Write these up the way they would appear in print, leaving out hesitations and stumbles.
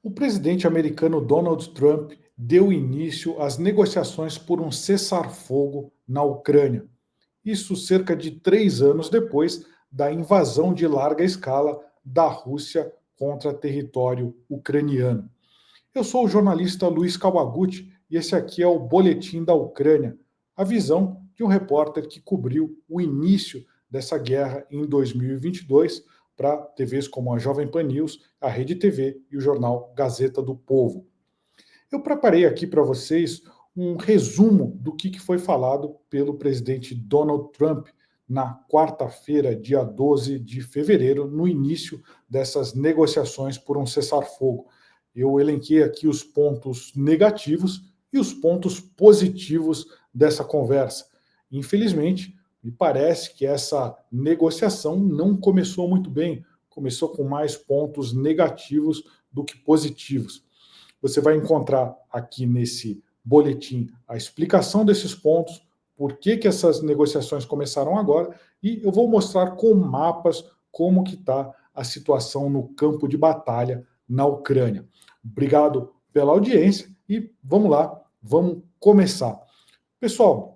O presidente americano Donald Trump deu início às negociações por um cessar-fogo na Ucrânia. Isso cerca de 3 anos depois da invasão de larga escala da Rússia contra território ucraniano. Eu sou o jornalista Luiz Kawaguchi e esse aqui é o Boletim da Ucrânia, a visão de um repórter que cobriu o início dessa guerra em 2022 para TVs como a Jovem Pan News, a Rede TV e o jornal Gazeta do Povo. Eu preparei aqui para vocês um resumo do que foi falado pelo presidente Donald Trump na quarta-feira, dia 12 de fevereiro, no início dessas negociações por um cessar-fogo. Eu elenquei aqui os pontos negativos e os pontos positivos dessa conversa. Infelizmente, me parece que essa negociação não começou muito bem, começou com mais pontos negativos do que positivos. Você vai encontrar aqui nesse boletim a explicação desses pontos, por que essas negociações começaram agora, e eu vou mostrar com mapas como que está a situação no campo de batalha na Ucrânia. Obrigado pela audiência e vamos lá, vamos começar. Pessoal,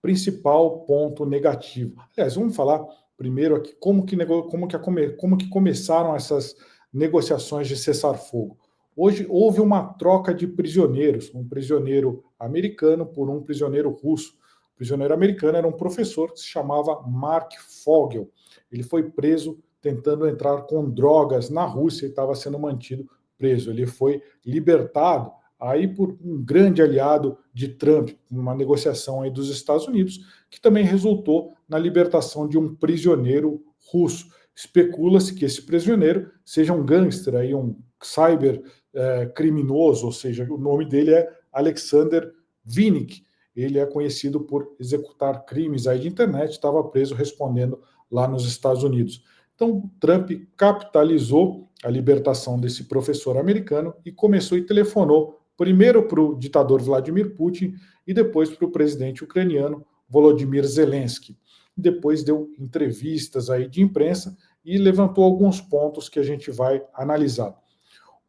principal ponto negativo. Aliás, vamos falar primeiro aqui como que começaram essas negociações de cessar-fogo. Hoje houve uma troca de prisioneiros, um prisioneiro americano por um prisioneiro russo. O prisioneiro americano era um professor que se chamava Mark Fogel. Ele foi preso tentando entrar com drogas na Rússia e estava sendo mantido preso. Ele foi libertado aí por um grande aliado de Trump, uma negociação aí dos Estados Unidos, que também resultou na libertação de um prisioneiro russo. Especula-se que esse prisioneiro seja um gangster, aí, um cyber criminoso, ou seja, o nome dele é Alexander Vinnik. Ele é conhecido por executar crimes aí de internet, estava preso respondendo lá nos Estados Unidos. Então, Trump capitalizou a libertação desse professor americano e começou e telefonou primeiro para o ditador Vladimir Putin e depois para o presidente ucraniano Volodymyr Zelensky. Depois deu entrevistas aí de imprensa e levantou alguns pontos que a gente vai analisar.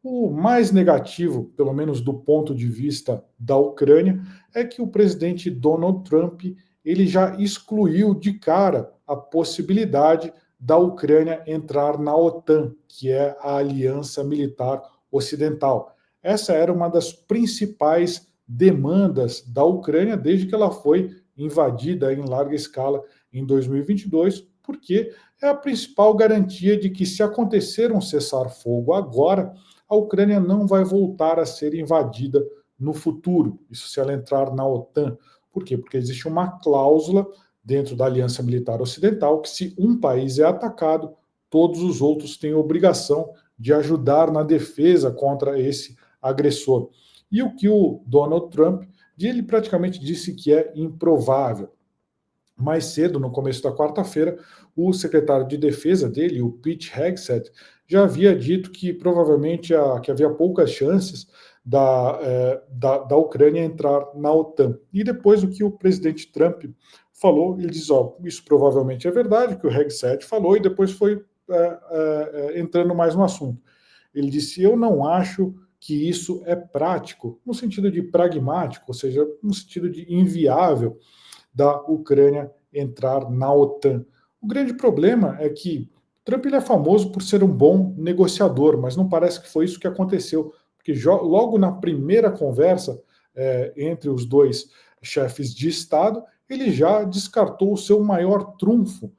O mais negativo, pelo menos do ponto de vista da Ucrânia, é que o presidente Donald Trump ele já excluiu de cara a possibilidade da Ucrânia entrar na OTAN, que é a Aliança Militar Ocidental. Essa era uma das principais demandas da Ucrânia desde que ela foi invadida em larga escala em 2022, porque é a principal garantia de que, se acontecer um cessar-fogo agora, a Ucrânia não vai voltar a ser invadida no futuro, isso se ela entrar na OTAN. Por quê? Porque existe uma cláusula dentro da Aliança Militar Ocidental que, se um país é atacado, todos os outros têm obrigação de ajudar na defesa contra esse agressor. E o que o Donald Trump, ele praticamente disse que é improvável. Mais cedo, no começo da quarta-feira, o secretário de defesa dele, o Pete Hegseth, já havia dito que provavelmente que havia poucas chances da Ucrânia entrar na OTAN. E depois o que o presidente Trump falou, ele diz, isso provavelmente é verdade, que o Hegseth falou, e depois foi entrando mais no assunto. Ele disse, eu não acho que isso é prático, no sentido de pragmático, ou seja, no sentido de inviável, da Ucrânia entrar na OTAN. O grande problema é que Trump ele é famoso por ser um bom negociador, mas não parece que foi isso que aconteceu, porque logo na primeira conversa entre os dois chefes de Estado, ele já descartou o seu maior trunfo.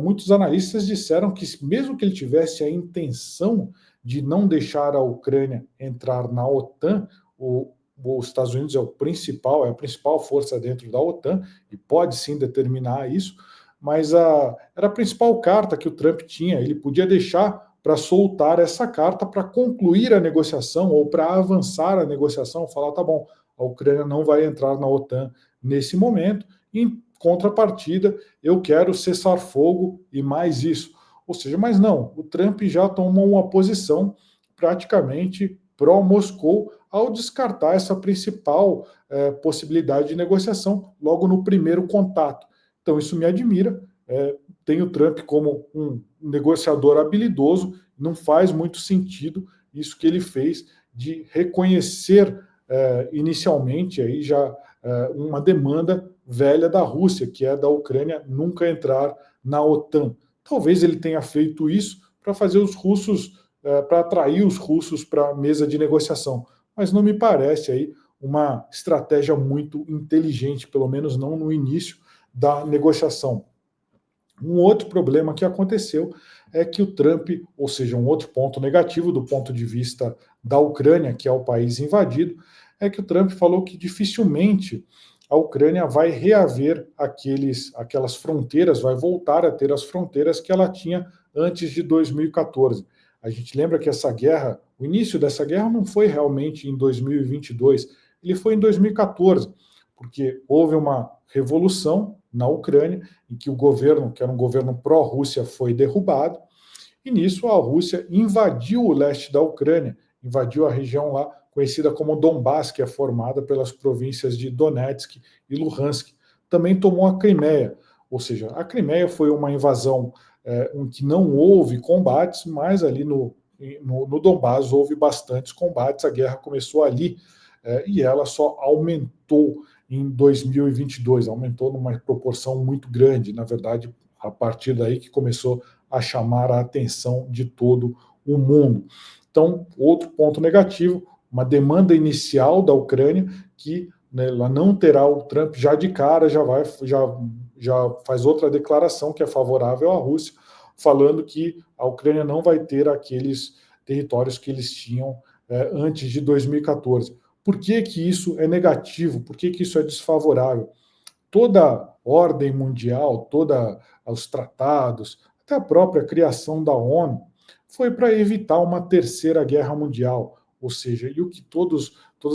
Muitos analistas disseram que, mesmo que ele tivesse a intenção de não deixar a Ucrânia entrar na OTAN, os Estados Unidos é a principal força dentro da OTAN, e pode sim determinar isso, mas era a principal carta que o Trump tinha. Ele podia deixar para soltar essa carta para concluir a negociação ou para avançar a negociação, falar, tá bom, a Ucrânia não vai entrar na OTAN nesse momento, em contrapartida, eu quero cessar fogo e mais isso. Ou seja, mas não, o Trump já tomou uma posição praticamente pró-Moscou ao descartar essa principal possibilidade de negociação logo no primeiro contato. Então isso me admira, tem o Trump como um negociador habilidoso, não faz muito sentido isso que ele fez de reconhecer inicialmente aí já uma demanda velha da Rússia, que é da Ucrânia nunca entrar na OTAN. Talvez ele tenha feito isso para fazer os russos, para atrair os russos para a mesa de negociação, mas não me parece aí uma estratégia muito inteligente, pelo menos não no início da negociação. Um outro problema que aconteceu é que o Trump, ou seja, um outro ponto negativo do ponto de vista da Ucrânia, que é o país invadido, é que o Trump falou que dificilmente a Ucrânia vai reaver aquelas fronteiras, vai voltar a ter as fronteiras que ela tinha antes de 2014. A gente lembra que essa guerra, o início dessa guerra não foi realmente em 2022, ele foi em 2014, porque houve uma revolução na Ucrânia, em que o governo, que era um governo pró-Rússia, foi derrubado, e nisso a Rússia invadiu o leste da Ucrânia, invadiu a região lá conhecida como Donbás, que é formada pelas províncias de Donetsk e Luhansk. Também tomou a Crimeia, ou seja, a Crimeia foi uma invasão em que não houve combates, mas ali no Donbás houve bastantes combates, a guerra começou ali, e ela só aumentou em 2022, aumentou numa proporção muito grande, na verdade, a partir daí que começou a chamar a atenção de todo o mundo. Então, outro ponto negativo, uma demanda inicial da Ucrânia, que ela não terá o Trump já de cara, já faz outra declaração que é favorável à Rússia, falando que a Ucrânia não vai ter aqueles territórios que eles tinham antes de 2014. Por que isso é negativo? Por que isso é desfavorável? Toda ordem mundial, todos os tratados, até a própria criação da ONU, foi para evitar uma terceira guerra mundial. Ou seja, e o que todas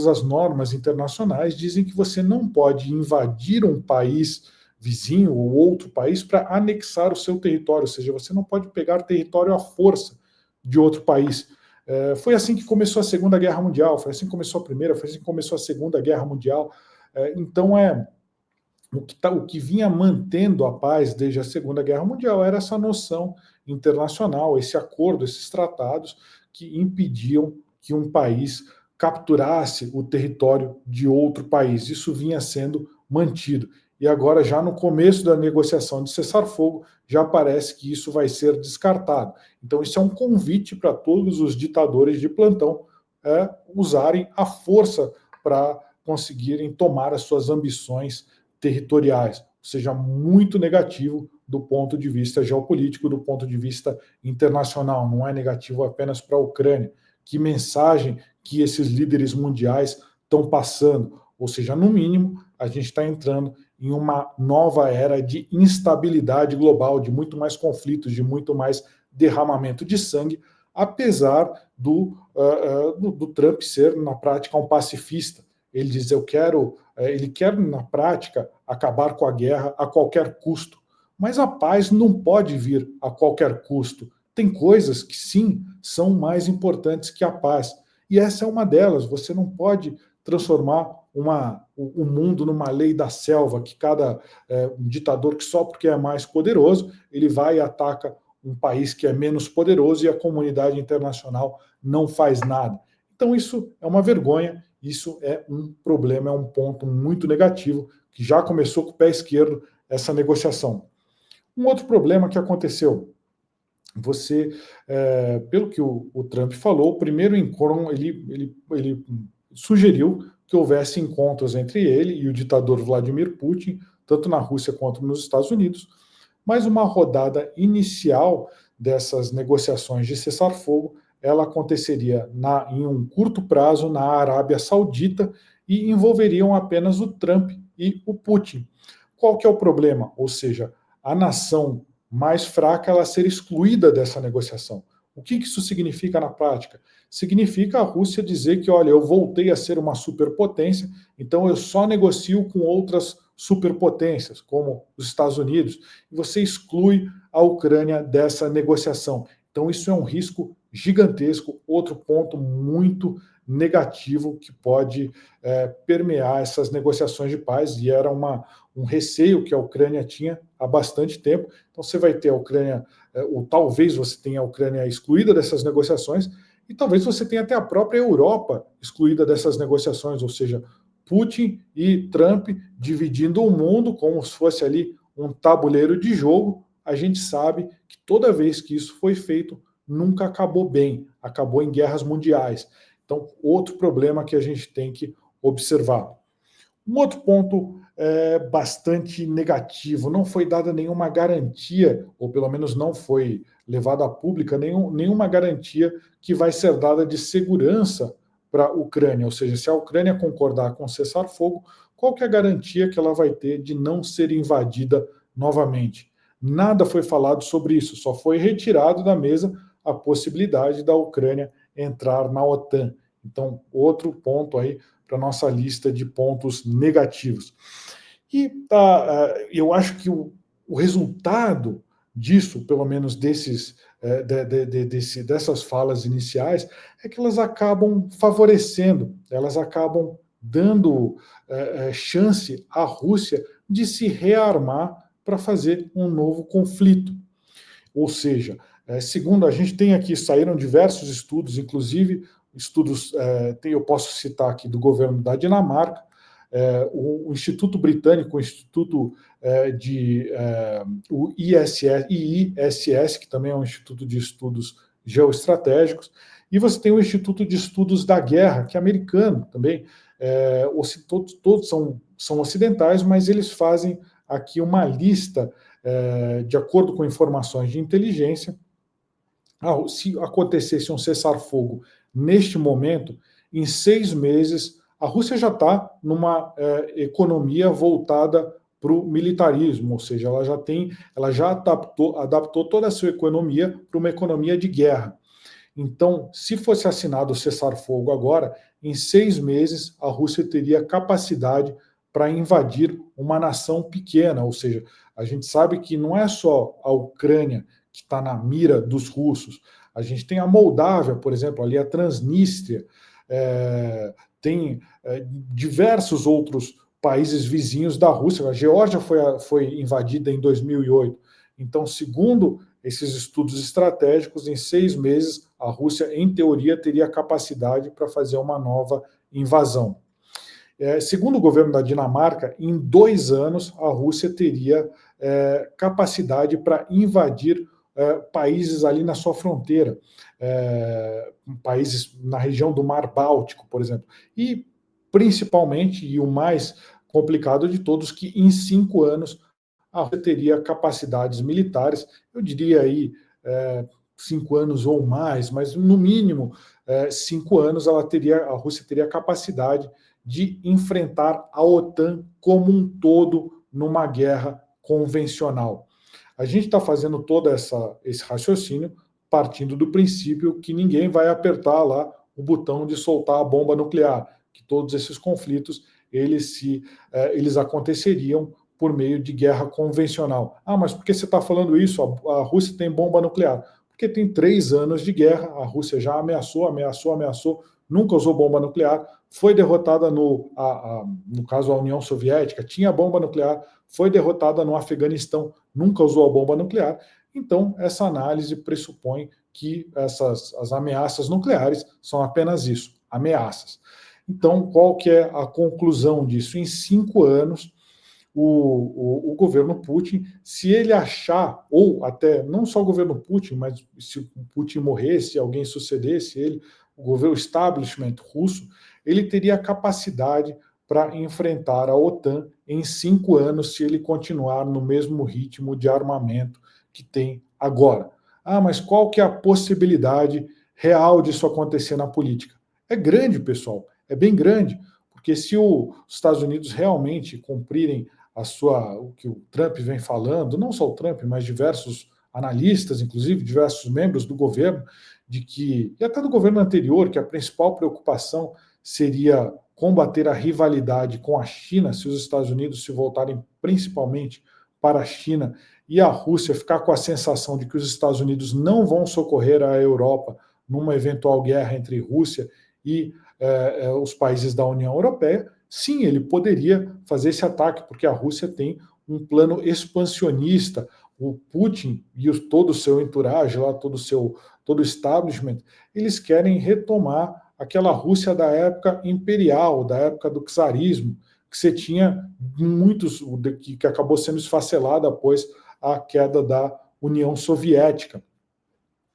as normas internacionais dizem que você não pode invadir um país vizinho ou outro país para anexar o seu território, ou seja, você não pode pegar território à força de outro país. Foi assim que começou a Segunda Guerra Mundial, foi assim que começou a Primeira, foi assim que começou a Segunda Guerra Mundial. Então, o que vinha mantendo a paz desde a Segunda Guerra Mundial era essa noção internacional, esse acordo, esses tratados que impediam que um país capturasse o território de outro país. Isso vinha sendo mantido. E agora, já no começo da negociação de cessar-fogo, já parece que isso vai ser descartado. Então, isso é um convite para todos os ditadores de plantão usarem a força para conseguirem tomar as suas ambições territoriais. Ou seja, muito negativo do ponto de vista geopolítico, do ponto de vista internacional. Não é negativo apenas para a Ucrânia. Que mensagem que esses líderes mundiais estão passando? Ou seja, no mínimo, a gente está entrando em uma nova era de instabilidade global, de muito mais conflitos, de muito mais derramamento de sangue, apesar do Trump ser, na prática, um pacifista. Ele diz, ele quer, na prática, acabar com a guerra a qualquer custo. Mas a paz não pode vir a qualquer custo. Tem coisas que, sim, são mais importantes que a paz. E essa é uma delas. Você não pode transformar o mundo numa lei da selva, que cada ditador, que só porque é mais poderoso, ele vai e ataca um país que é menos poderoso e a comunidade internacional não faz nada. Então isso é uma vergonha, isso é um problema, é um ponto muito negativo, que já começou com o pé esquerdo essa negociação. Um outro problema que aconteceu, pelo que o Trump falou, primeiro encontro, ele sugeriu que houvesse encontros entre ele e o ditador Vladimir Putin, tanto na Rússia quanto nos Estados Unidos, mas uma rodada inicial dessas negociações de cessar-fogo, ela aconteceria em um curto prazo na Arábia Saudita e envolveriam apenas o Trump e o Putin. Qual que é o problema? Ou seja, a nação mais fraca ela ser excluída dessa negociação. O que isso significa na prática? Significa a Rússia dizer que, olha, eu voltei a ser uma superpotência, então eu só negocio com outras superpotências, como os Estados Unidos, e você exclui a Ucrânia dessa negociação. Então isso é um risco gigantesco, outro ponto muito negativo que pode permear essas negociações de paz, e era um receio que a Ucrânia tinha há bastante tempo. Então você vai ter a Ucrânia, ou talvez você tenha a Ucrânia excluída dessas negociações, E talvez você tenha até a própria Europa excluída dessas negociações, ou seja, Putin e Trump dividindo o mundo como se fosse ali um tabuleiro de jogo. A gente sabe que toda vez que isso foi feito, nunca acabou bem, acabou em guerras mundiais. Então, outro problema que a gente tem que observar. Um outro ponto bastante negativo, não foi dada nenhuma garantia, ou pelo menos não foi levada a pública nenhuma garantia que vai ser dada de segurança para a Ucrânia, ou seja, se a Ucrânia concordar com cessar-fogo, qual que é a garantia que ela vai ter de não ser invadida novamente? Nada foi falado sobre isso, só foi retirado da mesa a possibilidade da Ucrânia entrar na OTAN. Então, outro ponto aí para a nossa lista de pontos negativos. E eu acho que o resultado disso, pelo menos dessas falas iniciais, é que elas acabam favorecendo, elas acabam dando chance à Rússia de se rearmar para fazer um novo conflito. Ou seja, segundo a gente tem aqui, saíram diversos estudos, inclusive estudos, eu posso citar aqui do governo da Dinamarca, o Instituto Britânico, o Instituto o IISS, que também é um Instituto de Estudos Geoestratégicos, e você tem o Instituto de Estudos da Guerra, que é americano também, todos são ocidentais, mas eles fazem aqui uma lista, de acordo com informações de inteligência, se acontecesse um cessar-fogo neste momento, em 6 meses, a Rússia já está numa economia voltada para o militarismo, ou seja, ela já adaptou toda a sua economia para uma economia de guerra. Então, se fosse assinado o cessar-fogo agora, em 6 meses, a Rússia teria capacidade para invadir uma nação pequena, ou seja, a gente sabe que não é só a Ucrânia que está na mira dos russos, a gente tem a Moldávia, por exemplo, ali a Transnistria, tem diversos outros países vizinhos da Rússia, a Geórgia foi invadida em 2008, então, segundo esses estudos estratégicos, em 6 meses, a Rússia, em teoria, teria capacidade para fazer uma nova invasão. Segundo o governo da Dinamarca, em 2 anos, a Rússia teria capacidade para invadir países ali na sua fronteira, países na região do Mar Báltico, por exemplo. E, principalmente, e o mais complicado de todos, que em 5 anos a Rússia teria capacidades militares, eu diria aí 5 anos ou mais, mas no mínimo 5 anos a Rússia teria capacidade de enfrentar a OTAN como um todo numa guerra convencional. A gente está fazendo todo esse raciocínio partindo do princípio que ninguém vai apertar lá o botão de soltar a bomba nuclear, que todos esses conflitos eles aconteceriam por meio de guerra convencional. Ah, mas por que você está falando isso? A Rússia tem bomba nuclear. Porque tem 3 anos de guerra, a Rússia já ameaçou, nunca usou bomba nuclear, foi derrotada no caso a União Soviética, tinha bomba nuclear, foi derrotada no Afeganistão, nunca usou a bomba nuclear. Então, essa análise pressupõe que as ameaças nucleares são apenas isso, ameaças. Então, qual que é a conclusão disso? Em 5 anos, o governo Putin, se ele achar, ou até não só o governo Putin, mas se o Putin morresse, alguém sucedesse ele, o establishment russo, ele teria capacidade para enfrentar a OTAN em 5 anos se ele continuar no mesmo ritmo de armamento que tem agora. Ah, mas qual que é a possibilidade real disso acontecer na política? É grande, pessoal, é bem grande, porque se os Estados Unidos realmente cumprirem o que o Trump vem falando, não só o Trump, mas diversos analistas, inclusive diversos membros do governo, e até do governo anterior, que a principal preocupação seria combater a rivalidade com a China, se os Estados Unidos se voltarem principalmente para a China e a Rússia ficar com a sensação de que os Estados Unidos não vão socorrer a Europa numa eventual guerra entre Rússia e os países da União Europeia, sim, ele poderia fazer esse ataque, porque a Rússia tem um plano expansionista, o Putin e todo o seu entourage, lá, todo o establishment, eles querem retomar aquela Rússia da época imperial, da época do czarismo, que você tinha muitos, que acabou sendo esfacelada após a queda da União Soviética.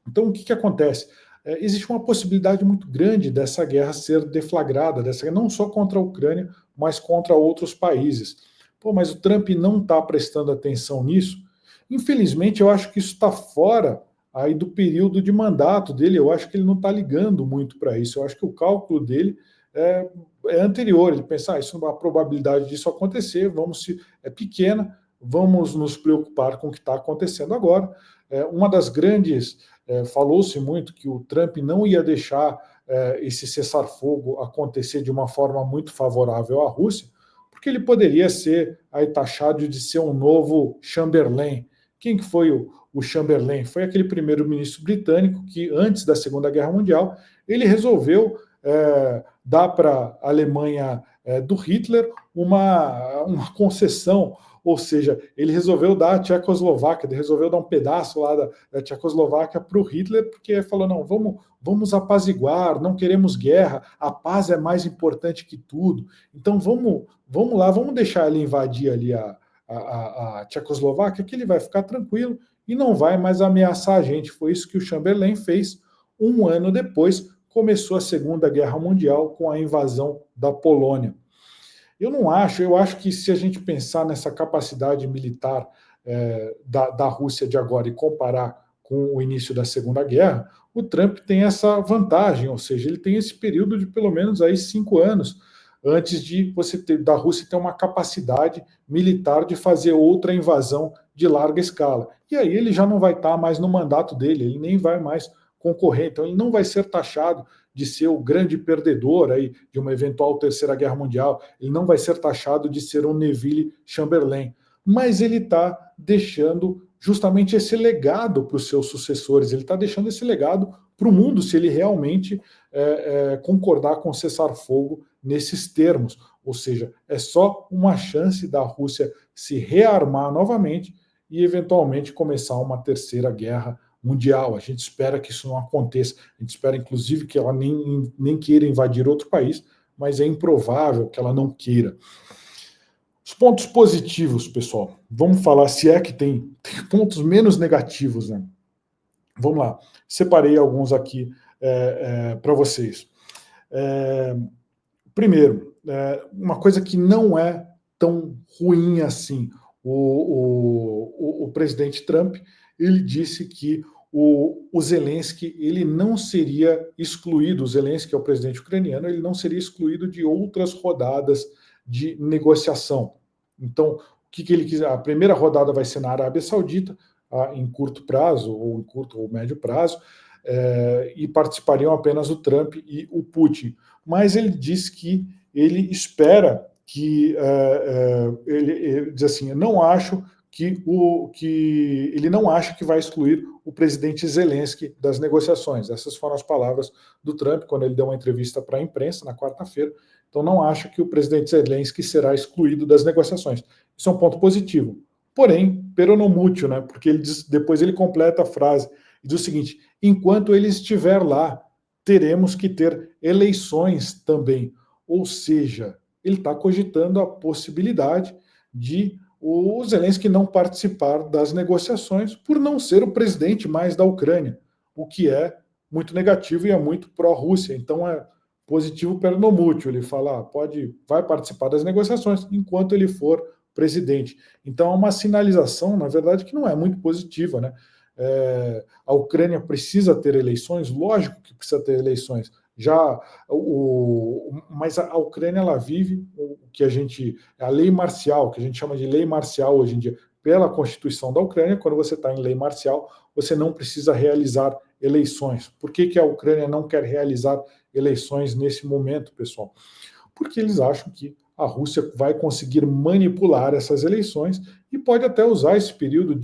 Então, o que acontece? Existe uma possibilidade muito grande dessa guerra ser deflagrada, não só contra a Ucrânia, mas contra outros países. Pô, mas o Trump não está prestando atenção nisso? Infelizmente, eu acho que isso está fora aí do período de mandato dele. Eu acho que ele não está ligando muito para isso. Eu acho que o cálculo dele é anterior. Ele pensa, a probabilidade disso acontecer é pequena, vamos nos preocupar com o que está acontecendo agora. Uma das grandes... falou-se muito que o Trump não ia deixar esse cessar-fogo acontecer de uma forma muito favorável à Rússia, porque ele poderia ser aí taxado de ser um novo Chamberlain. Quem que foi o Chamberlain? Foi aquele primeiro-ministro britânico que, antes da Segunda Guerra Mundial, ele resolveu dar para a Alemanha do Hitler uma concessão, ou seja, ele resolveu dar a Tchecoslováquia, ele resolveu dar um pedaço lá da Tchecoslováquia para o Hitler, porque falou, não, vamos apaziguar, não queremos guerra, a paz é mais importante que tudo, então vamos lá, vamos deixar ele invadir ali a Tchecoslováquia, que ele vai ficar tranquilo e não vai mais ameaçar a gente. Foi isso que o Chamberlain fez. Um ano depois, começou a Segunda Guerra Mundial com a invasão da Polônia. Eu acho que se a gente pensar nessa capacidade militar da Rússia de agora e comparar com o início da Segunda Guerra, o Trump tem essa vantagem, ou seja, ele tem esse período de pelo menos aí 5 anos antes de da Rússia ter uma capacidade militar de fazer outra invasão de larga escala. E aí ele já não vai estar mais no mandato dele, ele nem vai mais concorrer, então ele não vai ser taxado de ser o grande perdedor aí de uma eventual terceira guerra mundial, ele não vai ser taxado de ser um Neville Chamberlain, mas ele está deixando justamente esse legado para os seus sucessores, ele está deixando esse legado para o mundo, se ele realmente concordar com cessar-fogo nesses termos, ou seja, é só uma chance da Rússia se rearmar novamente e eventualmente começar uma terceira guerra mundial. A gente espera que isso não aconteça, a gente espera inclusive que ela nem queira invadir outro país, mas é improvável que ela não queira. Os pontos positivos, pessoal, vamos falar se é que tem pontos menos negativos, né? Vamos lá, separei alguns aqui para vocês. Primeiro, uma coisa que não é tão ruim assim, o presidente Trump, ele disse que o Zelensky ele não seria excluído, o Zelensky é o presidente ucraniano, ele não seria excluído de outras rodadas de negociação. Então, o que ele quiser? A primeira rodada vai ser na Arábia Saudita, em curto prazo, ou em curto ou médio prazo, e participariam apenas o Trump e o Putin. Mas ele disse que ele espera que, ele diz assim, eu não acho ele não acha que vai excluir o presidente Zelensky das negociações. Essas foram as palavras do Trump quando ele deu uma entrevista para a imprensa na quarta-feira. Então não acha que o presidente Zelensky será excluído das negociações. Isso é um ponto positivo. Porém, peronomútil, né? Porque depois ele completa a frase e diz o seguinte: enquanto ele estiver lá, teremos que ter eleições também. Ou seja, ele está cogitando a possibilidade de o Zelensky não participar das negociações por não ser o presidente mais da Ucrânia, o que é muito negativo e é muito pró-Rússia. Então é positivo peronomútil. Ele fala, vai participar das negociações enquanto ele for presidente. Então é uma sinalização, na verdade, que não é muito positiva, né? A Ucrânia precisa ter eleições, lógico que precisa ter eleições. Mas a Ucrânia ela vive o que a lei marcial, que a gente chama de lei marcial hoje em dia, pela Constituição da Ucrânia. Quando você está em lei marcial, você não precisa realizar eleições. Por que a Ucrânia não quer realizar eleições nesse momento, pessoal? Porque eles acham que a Rússia vai conseguir manipular essas eleições e pode até usar esse período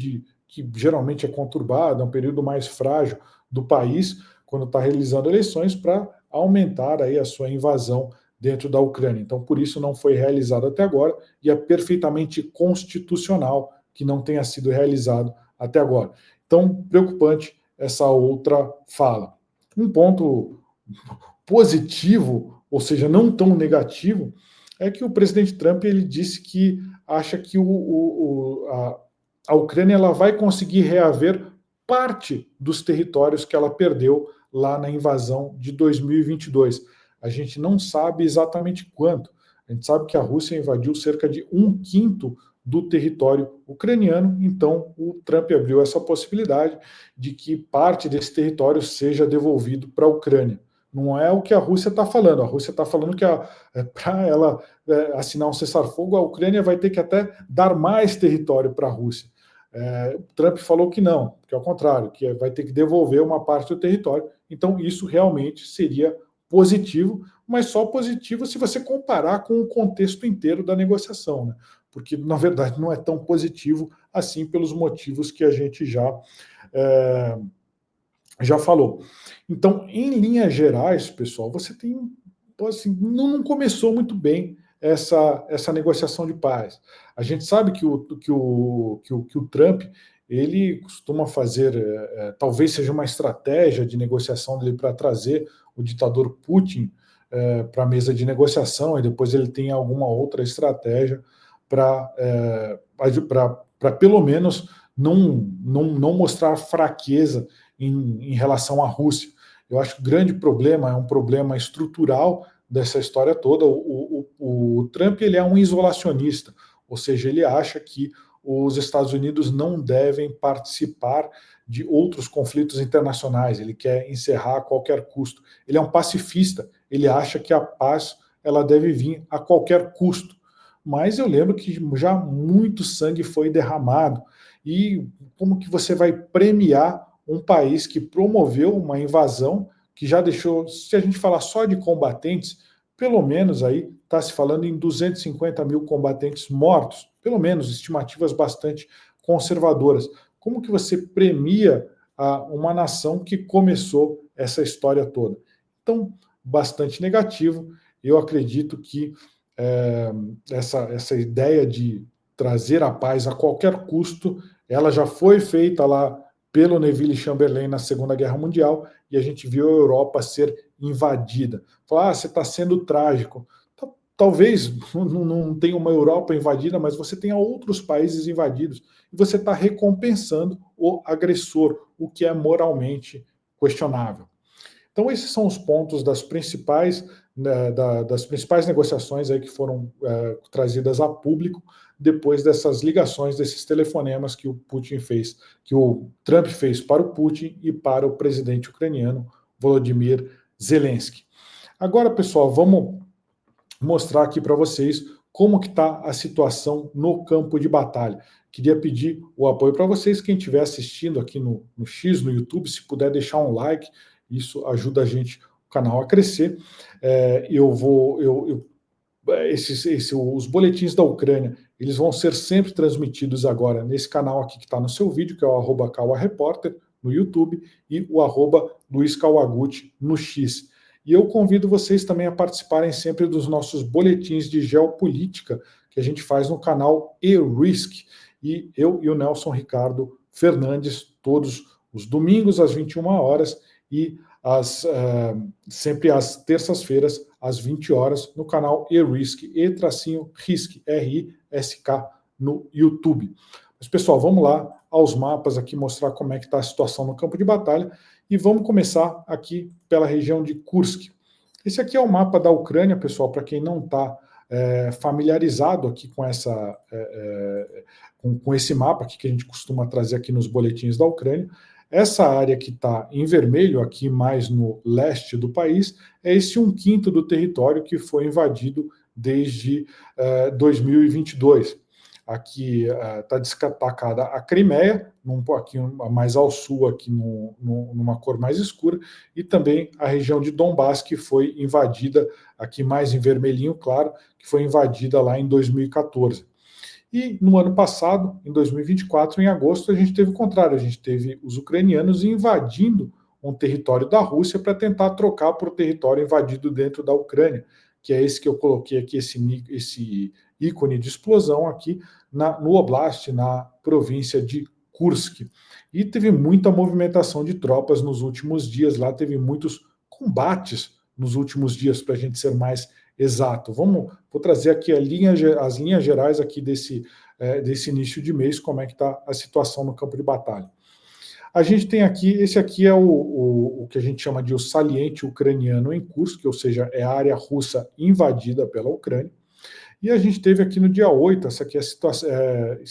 que geralmente é conturbado, é um período mais frágil do país, quando está realizando eleições, para aumentar aí a sua invasão dentro da Ucrânia. Então, por isso não foi realizado até agora, e é perfeitamente constitucional que não tenha sido realizado até agora. Então, preocupante essa outra fala. Um ponto positivo, ou seja, não tão negativo, é que o presidente Trump ele disse que acha que a Ucrânia ela vai conseguir reaver parte dos territórios que ela perdeu lá na invasão de 2022. A gente não sabe exatamente quanto. A gente sabe que a Rússia invadiu cerca de 1/5 do território ucraniano, então o Trump abriu essa possibilidade de que parte desse território seja devolvido para a Ucrânia. Não é o que a Rússia está falando. A Rússia está falando que para ela assinar um cessar-fogo, a Ucrânia vai ter que até dar mais território para a Rússia. Trump falou que não, que é o contrário, que vai ter que devolver uma parte do território. Então, isso realmente seria positivo, mas só positivo se você comparar com o contexto inteiro da negociação, né? Porque, na verdade, não é tão positivo assim pelos motivos que a gente já falou. Então, em linhas gerais, pessoal, você tem, assim, não começou muito bem essa negociação de paz. A gente sabe que o Trump ele costuma fazer, talvez seja uma estratégia de negociação dele para trazer o ditador Putin para a mesa de negociação, e depois ele tem alguma outra estratégia para pelo menos não mostrar fraqueza em relação à Rússia. Eu acho que o grande problema é um problema estrutural dessa história toda. O Trump ele é um isolacionista, ou seja, ele acha que os Estados Unidos não devem participar de outros conflitos internacionais, ele quer encerrar a qualquer custo. Ele é um pacifista, ele acha que a paz ela deve vir a qualquer custo. Mas eu lembro que já muito sangue foi derramado. E como que você vai premiar um país que promoveu uma invasão, que já deixou, se a gente falar só de combatentes, pelo menos aí está se falando em 250 mil combatentes mortos, pelo menos estimativas bastante conservadoras. Como que você premia uma nação que começou essa história toda? Então, bastante negativo. Eu acredito que essa ideia de trazer a paz a qualquer custo, ela já foi feita lá pelo Neville Chamberlain na Segunda Guerra Mundial, e a gente viu a Europa ser invadida. Falar, você está sendo trágico. Talvez não tenha uma Europa invadida, mas você tenha outros países invadidos, e você está recompensando o agressor, o que é moralmente questionável. Então, esses são os pontos das principais negociações aí que foram trazidas a público depois dessas ligações, desses telefonemas que o Putin fez, que o Trump fez para o Putin e para o presidente ucraniano Volodymyr Zelensky. Agora, pessoal, vamos mostrar aqui para vocês como que está a situação no campo de batalha. Queria pedir o apoio para vocês, quem estiver assistindo aqui no X, no YouTube, se puder deixar um like, isso ajuda a gente, o canal a crescer. Os boletins da Ucrânia, eles vão ser sempre transmitidos agora nesse canal aqui que está no seu vídeo, que é o @KawaRepórter no YouTube e o @LuizKawaguchi no X. E eu convido vocês também a participarem sempre dos nossos boletins de geopolítica que a gente faz no canal E-Risk. E eu e o Nelson Ricardo Fernandes, todos os domingos às 21 horas e sempre às terças-feiras às 20 horas no canal E-Risk, E-Risk, R-I-S-K, no YouTube. Mas, pessoal, vamos lá aos mapas aqui, mostrar como é que está a situação no campo de batalha, e vamos começar aqui pela região de Kursk. Esse aqui é o mapa da Ucrânia, pessoal, para quem não está familiarizado aqui com com esse mapa aqui que a gente costuma trazer aqui nos boletins da Ucrânia. Essa área que está em vermelho, aqui mais no leste do país, é esse 1/5 do território que foi invadido desde 2022. Aqui está destacada a Crimeia, um pouquinho mais ao sul, aqui numa cor mais escura, e também a região de Donbass, que foi invadida, aqui mais em vermelhinho claro, que foi invadida lá em 2014. E no ano passado, em 2024, em agosto, a gente teve o contrário, a gente teve os ucranianos invadindo um território da Rússia para tentar trocar por território invadido dentro da Ucrânia, que é esse que eu coloquei aqui, esse ícone de explosão aqui no Oblast, na província de Kursk. E teve muita movimentação de tropas nos últimos dias, lá teve muitos combates nos últimos dias, para a gente ser mais exato. Vou trazer aqui as linhas gerais aqui desse início de mês, como é que está a situação no campo de batalha. A gente tem aqui, esse aqui é o que a gente chama de o saliente ucraniano em Kursk, ou seja, é a área russa invadida pela Ucrânia. E a gente teve aqui no dia 8, essa aqui esse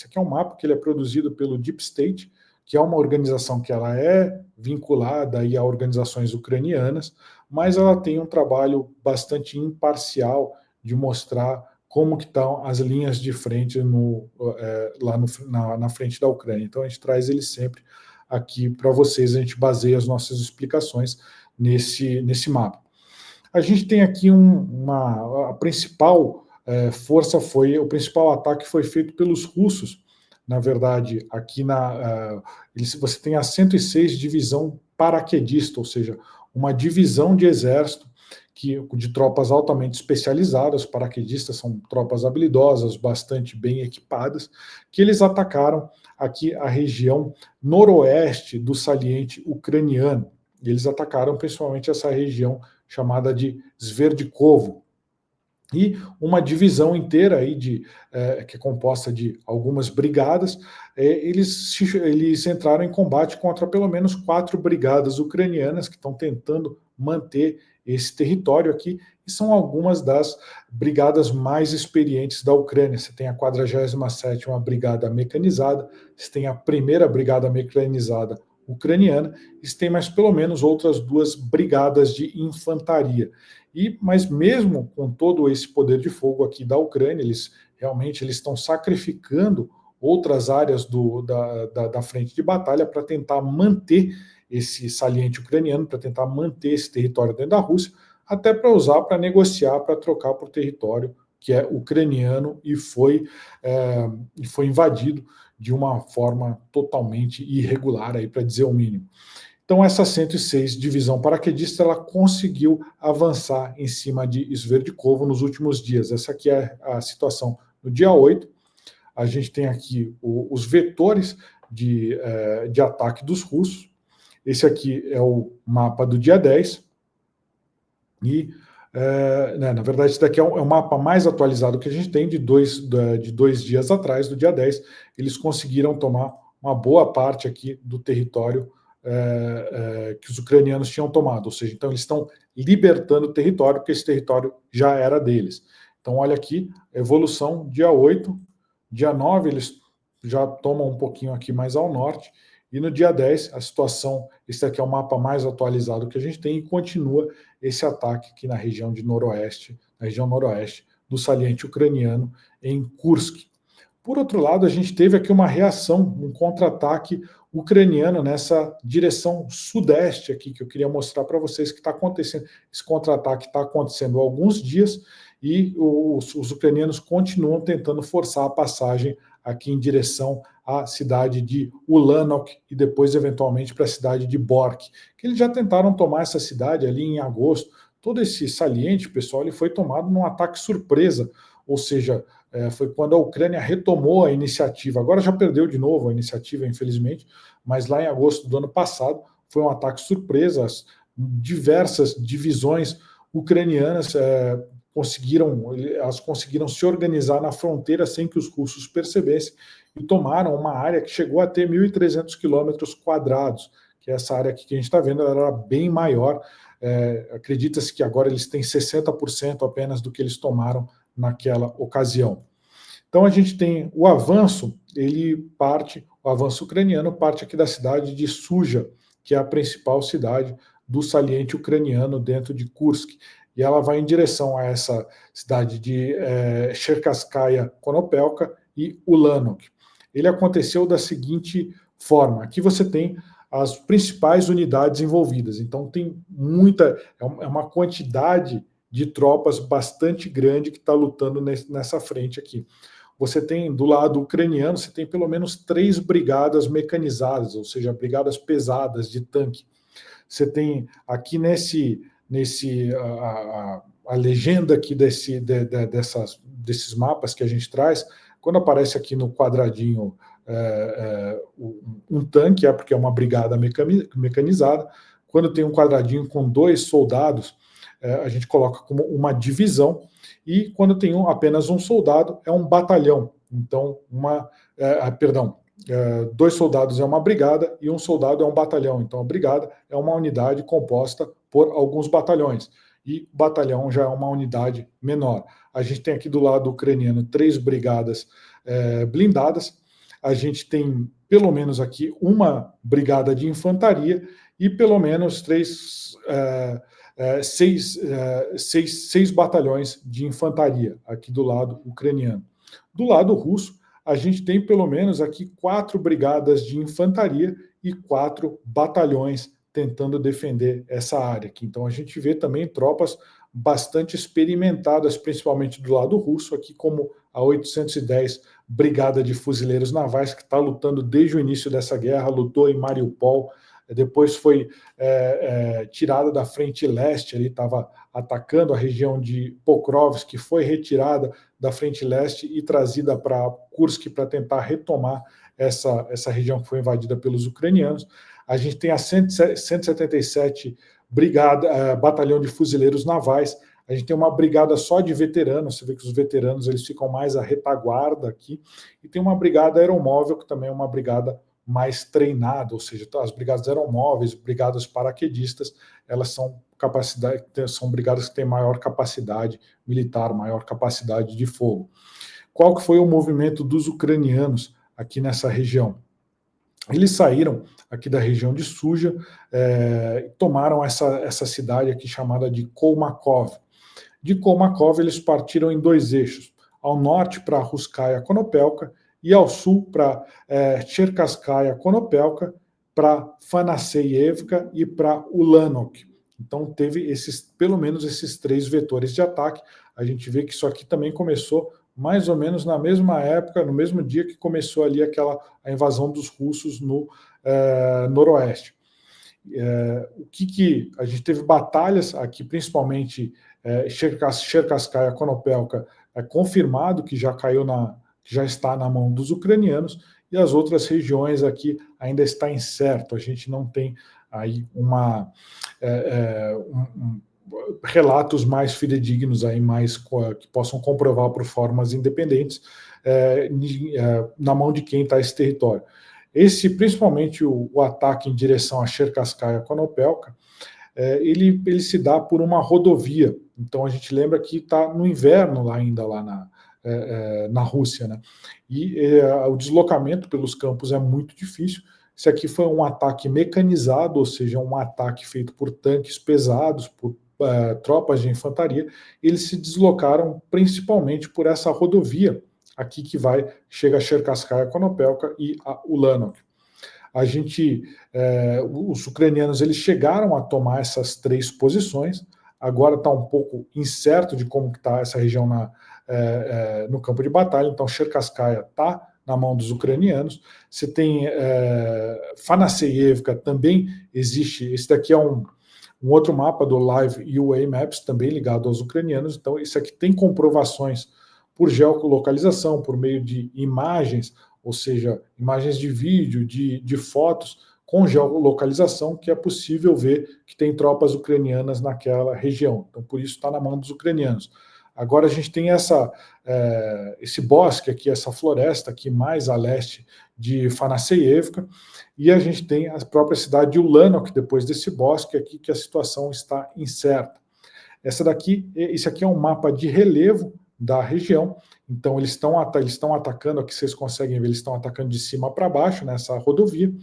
aqui é um mapa que ele é produzido pelo Deep State, que é uma organização que ela é vinculada aí a organizações ucranianas, mas ela tem um trabalho bastante imparcial de mostrar como que estão as linhas de frente na frente da Ucrânia. Então a gente traz ele sempre aqui para vocês, a gente baseia as nossas explicações nesse mapa. A gente tem aqui a principal força o principal ataque foi feito pelos russos. Na verdade, aqui você tem a 106 Divisão Paraquedista, ou seja, uma divisão de exército de tropas altamente especializadas. Paraquedistas são tropas habilidosas, bastante bem equipadas, que eles atacaram aqui a região noroeste do saliente ucraniano. E eles atacaram principalmente essa região chamada de Sverdkovo. E uma divisão inteira aí que é composta de algumas brigadas, eles entraram em combate contra pelo menos 4 brigadas ucranianas que estão tentando manter esse território aqui, e são algumas das brigadas mais experientes da Ucrânia. Você tem a 47ª Brigada Mecanizada, você tem a 1ª Brigada Mecanizada ucraniana, e você tem mais pelo menos outras 2 brigadas de infantaria. Mas mesmo com todo esse poder de fogo aqui da Ucrânia, eles estão sacrificando outras áreas da frente de batalha para tentar manter esse saliente ucraniano, para tentar manter esse território dentro da Rússia, até para usar, para negociar, para trocar por território que é ucraniano e foi invadido de uma forma totalmente irregular, para dizer o mínimo. Então, essa 106 Divisão Paraquedista, ela conseguiu avançar em cima de Sverdkovo nos últimos dias. Essa aqui é a situação no dia 8. A gente tem aqui os vetores de ataque dos russos. Esse aqui é o mapa do dia 10. E, na verdade, esse daqui é o mapa mais atualizado que a gente tem, de dois dias atrás, do dia 10. Eles conseguiram tomar uma boa parte aqui do território que os ucranianos tinham tomado, ou seja, então eles estão libertando o território, porque esse território já era deles. Então olha aqui, evolução, dia 8, dia 9 eles já tomam um pouquinho aqui mais ao norte, e no dia 10 a situação, esse aqui é o mapa mais atualizado que a gente tem, e continua esse ataque aqui na região noroeste do saliente ucraniano em Kursk. Por outro lado, a gente teve aqui uma reação, um contra-ataque ucraniano nessa direção sudeste aqui, que eu queria mostrar para vocês que está acontecendo. Esse contra-ataque está acontecendo há alguns dias e os ucranianos continuam tentando forçar a passagem aqui em direção à cidade de Ulanok e depois, eventualmente, para a cidade de Bork, que eles já tentaram tomar essa cidade ali em agosto. Todo esse saliente, pessoal, ele foi tomado num ataque surpresa, ou seja, foi quando a Ucrânia retomou a iniciativa. Agora já perdeu de novo a iniciativa, infelizmente, mas lá em agosto do ano passado foi um ataque surpresa. As diversas divisões ucranianas conseguiram se organizar na fronteira sem que os russos percebessem e tomaram uma área que chegou a ter 1.300 quilômetros quadrados, que é essa área aqui que a gente está vendo, ela era bem maior. Acredita-se que agora eles têm 60% apenas do que eles tomaram naquela ocasião. Então a gente tem o avanço, o avanço ucraniano parte aqui da cidade de Suja, que é a principal cidade do saliente ucraniano dentro de Kursk, e ela vai em direção a essa cidade de Cherkasskaya Konopelka e Ulanok. Ele aconteceu da seguinte forma: aqui você tem as principais unidades envolvidas, então tem uma quantidade de tropas bastante grande que está lutando nessa frente aqui. Você tem, do lado ucraniano, você tem pelo menos 3 brigadas mecanizadas, ou seja, brigadas pesadas de tanque. Você tem aqui a legenda aqui desses mapas que a gente traz, quando aparece aqui no quadradinho um tanque, porque é uma brigada mecanizada. Quando tem um quadradinho com 2 soldados, a gente coloca como uma divisão, e quando tem apenas um soldado, é um batalhão. Então, 2 soldados é uma brigada e um soldado é um batalhão. Então, a brigada é uma unidade composta por alguns batalhões, e o batalhão já é uma unidade menor. A gente tem aqui do lado ucraniano 3 brigadas blindadas, a gente tem pelo menos aqui uma brigada de infantaria e pelo menos 6 batalhões de infantaria aqui do lado ucraniano. Do lado russo, a gente tem pelo menos aqui 4 brigadas de infantaria e 4 batalhões tentando defender essa área aqui. Então a gente vê também tropas bastante experimentadas, principalmente do lado russo, aqui como a 810 Brigada de Fuzileiros Navais, que está lutando desde o início dessa guerra, lutou em Mariupol, depois foi tirada da frente leste, ele estava atacando a região de Pokrovsk, que foi retirada da frente leste e trazida para Kursk para tentar retomar essa região que foi invadida pelos ucranianos. A gente tem a 177 Batalhão de Fuzileiros Navais, a gente tem uma brigada só de veteranos, você vê que os veteranos eles ficam mais à retaguarda aqui, e tem uma brigada aeromóvel, que também é uma brigada mais treinada, ou seja, as brigadas aeromóveis, brigadas paraquedistas, elas são brigadas que têm maior capacidade militar, maior capacidade de fogo. Qual que foi o movimento dos ucranianos aqui nessa região? Eles saíram aqui da região de Suja, tomaram essa cidade aqui chamada de Kolmakov. De Kolmakov eles partiram em 2 eixos, ao norte para Russkaya Konopelka e ao sul para Cherkasskaya Konopelka, para Fanasseyevka e para Ulanok. Então teve pelo menos esses 3 vetores de ataque. A gente vê que isso aqui também começou mais ou menos na mesma época, no mesmo dia que começou ali a invasão dos russos no noroeste. O que a gente teve batalhas aqui, principalmente Cherkasskaya Konopelka, confirmado que já está na mão dos ucranianos, e as outras regiões aqui ainda está incerto. A gente não tem aí relatos mais fidedignos aí, que possam comprovar por formas independentes na mão de quem está esse território. Principalmente o ataque em direção a Cherkasskaya Konopelka, ele se dá por uma rodovia. Então a gente lembra que está no inverno ainda lá na Rússia, né? E o deslocamento pelos campos é muito difícil. Esse aqui foi um ataque mecanizado, ou seja, um ataque feito por tanques pesados, por tropas de infantaria. Eles se deslocaram principalmente por essa rodovia aqui que chega a Cherkasskaya Konopelka e a Ulanok. Os ucranianos eles chegaram a tomar essas 3 posições. Agora está um pouco incerto de como está essa região no campo de batalha. Então Cherkasskaya está na mão dos ucranianos. Você tem Fanasseyevka, também existe. Esse daqui é um outro mapa do Live UA Maps, também ligado aos ucranianos. Então isso aqui tem comprovações por geolocalização, por meio de imagens, ou seja, imagens de vídeo, de fotos, com geolocalização, que é possível ver que tem tropas ucranianas naquela região. Então, por isso está na mão dos ucranianos. Agora a gente tem esse bosque aqui, essa floresta aqui mais a leste de Fanasseyevka, e a gente tem a própria cidade de Ulanok, depois desse bosque aqui, que a situação está incerta. Esse aqui é um mapa de relevo da região. Então eles estão atacando, aqui vocês conseguem ver, eles estão atacando de cima para baixo nessa rodovia,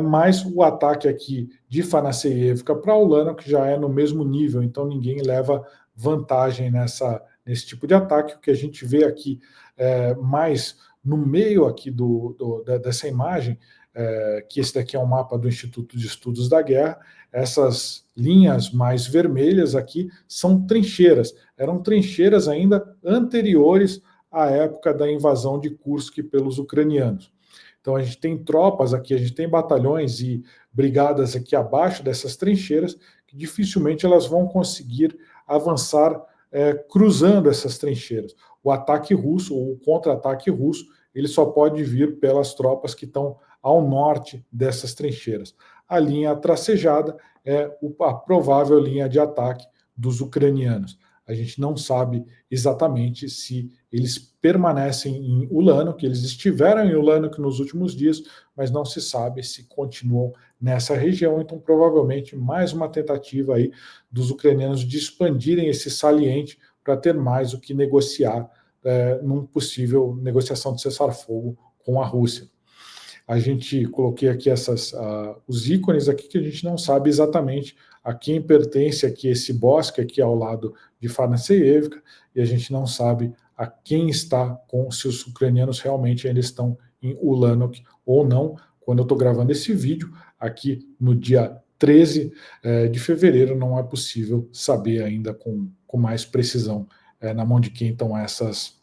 mas o ataque aqui de Fanasseyevka para Ulanok já é no mesmo nível, então ninguém leva vantagem nesse tipo de ataque. O que a gente vê aqui mais no meio aqui dessa imagem, que esse daqui é um mapa do Instituto de Estudos da Guerra, essas linhas mais vermelhas aqui são trincheiras, eram trincheiras ainda anteriores à época da invasão de Kursk pelos ucranianos. Então a gente tem tropas aqui, a gente tem batalhões e brigadas aqui abaixo dessas trincheiras, que dificilmente elas vão conseguir avançar cruzando essas trincheiras. O ataque russo, ou o contra-ataque russo, ele só pode vir pelas tropas que estão ao norte dessas trincheiras. A linha tracejada é a provável linha de ataque dos ucranianos. A gente não sabe exatamente se eles permanecem em Ulano, que eles estiveram em Ulano nos últimos dias, mas não se sabe se continuam nessa região. Então, provavelmente, mais uma tentativa aí dos ucranianos de expandirem esse saliente para ter mais o que negociar num possível negociação de cessar-fogo com a Rússia. A gente coloquei aqui os ícones aqui que a gente não sabe exatamente a quem pertence aqui esse bosque aqui ao lado de Farnaceevka, e a gente não sabe a quem está, se os ucranianos realmente ainda estão em Ulanok ou não. Quando eu estou gravando esse vídeo, aqui no dia 13 de fevereiro, não é possível saber ainda com mais precisão na mão de quem estão essas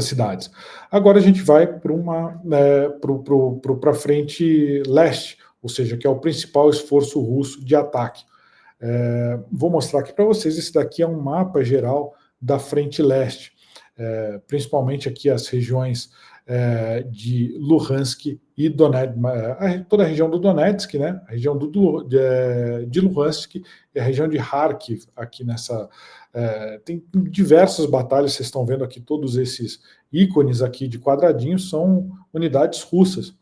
cidades. Agora a gente vai para a frente leste, ou seja, que é o principal esforço russo de ataque. Vou mostrar aqui para vocês, esse daqui é um mapa geral da frente leste, principalmente aqui as regiões de Luhansk e Donetsk, toda a região do Donetsk, né? A região de Luhansk e a região de Kharkiv, aqui nessa... tem diversas batalhas, vocês estão vendo aqui, todos esses ícones aqui de quadradinhos são unidades russas,